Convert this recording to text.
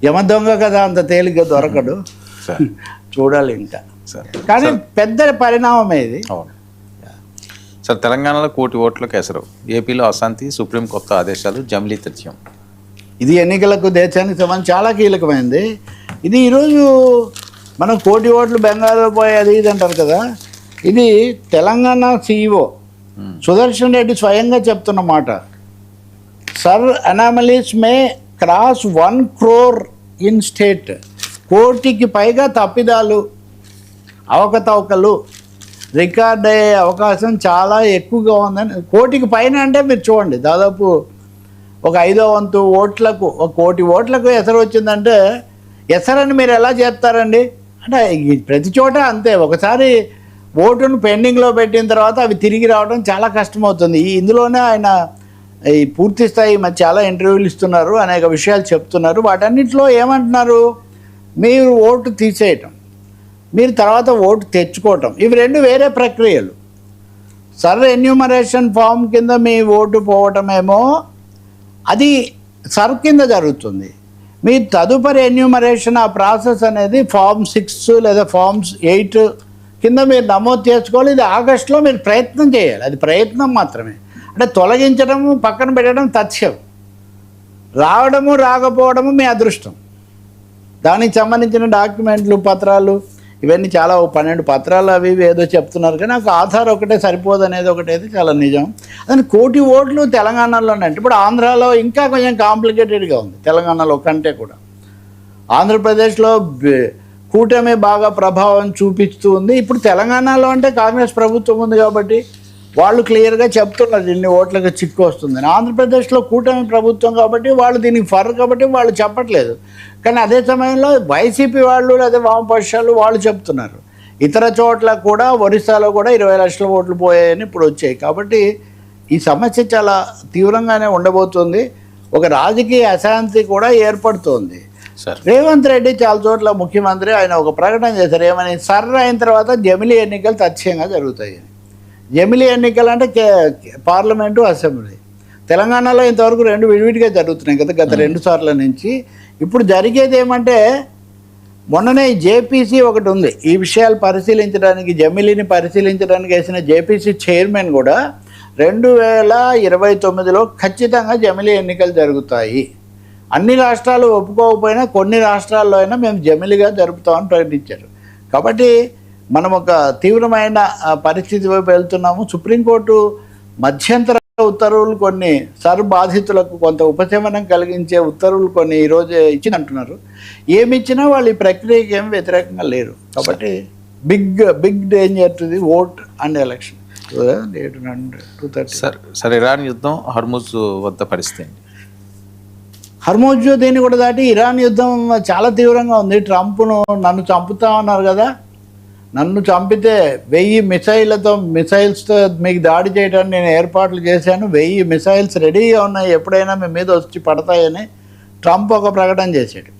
యమ దొంగ కదా అంత తేలిగ్గా దొరకడు. చూడాలి ఇంకా. కానీ పెద్ద పరిణామమే ఇది. అవును సార్. తెలంగాణలో 1 కోటి ఓట్ల కేసరు, ఏపీలో అశాంతి, సుప్రీం కొత్త ఆదేశాలు, జమిలీ తథ్యం. ఇది ఎన్నికలకు దేశానికి సంబంధించి చాలా కీలకమైంది. ఇది ఈరోజు మనం 1 కోటి ఓట్లు బెంగాల్లో పోయేది ఇది అంటారు కదా, ఇది తెలంగాణ CEO సుదర్శన్ రెడ్డి స్వయంగా చెప్తున్న మాట. Sir anomalies may cross 1 crore in state. 1 కోటికి పైగా తప్పిదాలు, అవకతవకలు రికార్డ్ అయ్యే అవకాశం చాలా ఎక్కువగా ఉందని. 1 కోటికి పైన అంటే మీరు చూడండి, దాదాపు ఒక 5వ వంతు ఓట్లకు, 1 కోటి ఓట్లకు ఎసరు వచ్చిందంటే ఎసరని మీరు ఎలా చేస్తారండి? అంటే ప్రతి చోట అంతే. ఒకసారి ఓటును పెండింగ్లో పెట్టిన తర్వాత అవి తిరిగి రావడం చాలా కష్టమవుతుంది. ఇందులోనే ఆయన ఈ పూర్తి స్థాయి చాలా ఇంటర్వ్యూలు ఇస్తున్నారు, అనేక విషయాలు చెప్తున్నారు. వాటన్నిటిలో ఏమంటున్నారు, మీరు ఓటు తీసేయటం, మీరు తర్వాత ఓటు తెచ్చుకోవటం, ఇవి 2 వేరే ప్రక్రియలు. సర్ ఎన్యూమరేషన్ ఫామ్ కింద మీ ఓటు పోవటమేమో అది సర్ కింద జరుగుతుంది. మీ తదుపరి ఎన్యూమరేషన్ ఆ ప్రాసెస్ అనేది ఫామ్ 6 లేదా ఫామ్స్ 8 కింద మీరు నమోదు చేసుకోవాలి. ఇది ఆగస్టులో మీరు ప్రయత్నం చేయాలి. అది ప్రయత్నం మాత్రమే. అంటే తొలగించడము, పక్కన పెట్టడం తథ్యం. రావడము రాకపోవడము మీ అదృష్టం. దానికి సంబంధించిన డాక్యుమెంట్లు, పత్రాలు ఇవన్నీ చాలా 12 పత్రాలు అవి ఏదో చెప్తున్నారు. కానీ నాకు ఆధార్ ఒకటే సరిపోదు అనేది ఒకటైతే చాలా నిజం. అదే 1 కోటి ఓట్లు తెలంగాణలోనే. అంటే ఇప్పుడు ఆంధ్రాలో ఇంకా కొంచెం కాంప్లికేటెడ్గా ఉంది తెలంగాణలో కంటే కూడా. ఆంధ్రప్రదేశ్లో కూటమి బాగా ప్రభావం చూపిస్తూ ఉంది. ఇప్పుడు తెలంగాణలో అంటే కాంగ్రెస్ ప్రభుత్వం ఉంది కాబట్టి వాళ్ళు క్లియర్గా చెప్తున్నారు ఇన్ని ఓట్లకు చిక్కు వస్తుందని. ఆంధ్రప్రదేశ్లో కూటమి ప్రభుత్వం కాబట్టి వాళ్ళు దీనికి ఫర్ కాబట్టి వాళ్ళు చెప్పట్లేదు. కానీ అదే సమయంలో వైసీపీ వాళ్ళు లేదా వామపక్షాలు వాళ్ళు చెప్తున్నారు. ఇతర చోట్ల కూడా, ఒరిస్సాలో కూడా 20 లక్షల ఓట్లు పోయాయని ఇప్పుడు వచ్చాయి. కాబట్టి ఈ సమస్య చాలా తీవ్రంగానే ఉండబోతుంది. ఒక రాజకీయ అశాంతి కూడా ఏర్పడుతోంది. రేవంత్ రెడ్డి చాలా చోట్ల ముఖ్యమంత్రి ఆయన ఒక ప్రకటన చేశారు. ఏమని, సర్ అయిన తర్వాత జమిలీ ఎన్నికలు తథ్యంగా జరుగుతాయి. జమిలీ ఎన్నికలు అంటే పార్లమెంటు, అసెంబ్లీ. తెలంగాణలో ఇంతవరకు 2 విడివిడిగా జరుగుతున్నాయి కదా గత 2 సార్ల నుంచి. ఇప్పుడు జరిగేది ఏమంటే, మొన్ననే జేపీసీ ఒకటి ఉంది ఈ విషయాలు పరిశీలించడానికి, జమిలీని పరిశీలించడానికి వేసిన జేపీసీ చైర్మన్ కూడా 2029లో ఖచ్చితంగా జమిలీ ఎన్నికలు జరుగుతాయి, అన్ని రాష్ట్రాలు ఒప్పుకోకపోయినా కొన్ని రాష్ట్రాల్లో అయినా మేము జమిలీగా జరుపుతామని ప్రకటించారు. కాబట్టి మనం ఒక తీవ్రమైన పరిస్థితి వైపు వెళ్తున్నాము. సుప్రీంకోర్టు మధ్యంతర ఉత్తర్వులు కొన్ని సర్ బాధితులకు కొంత ఉపశమనం కలిగించే ఉత్తర్వులు కొన్ని ఈరోజు ఇచ్చిందంటున్నారు. ఏమి ఇచ్చినా వాళ్ళు ఈ ప్రక్రియకి ఏమి వ్యతిరేకంగా లేరు. కాబట్టి big danger to the vote and election. 230. Sir Iran యుద్ధం, హర్ముజ్ వద్ద పరిస్థితి. హర్ముజ్ దీన్ని కూడా దాటి ఇరాన్ యుద్ధం చాలా తీవ్రంగా ఉంది. ట్రంప్ను నన్ను చంపుతామన్నారు కదా, నన్ను చంపితే 1000 మిసైల్స్తో మీకు దాడి చేయడానికి నేను ఏర్పాట్లు చేశాను, 1000 మిసైల్స్ రెడీగా ఉన్నాయి, ఎప్పుడైనా మీ మీద వచ్చి పడతాయని ట్రంప్ ఒక ప్రకటన చేశాడు.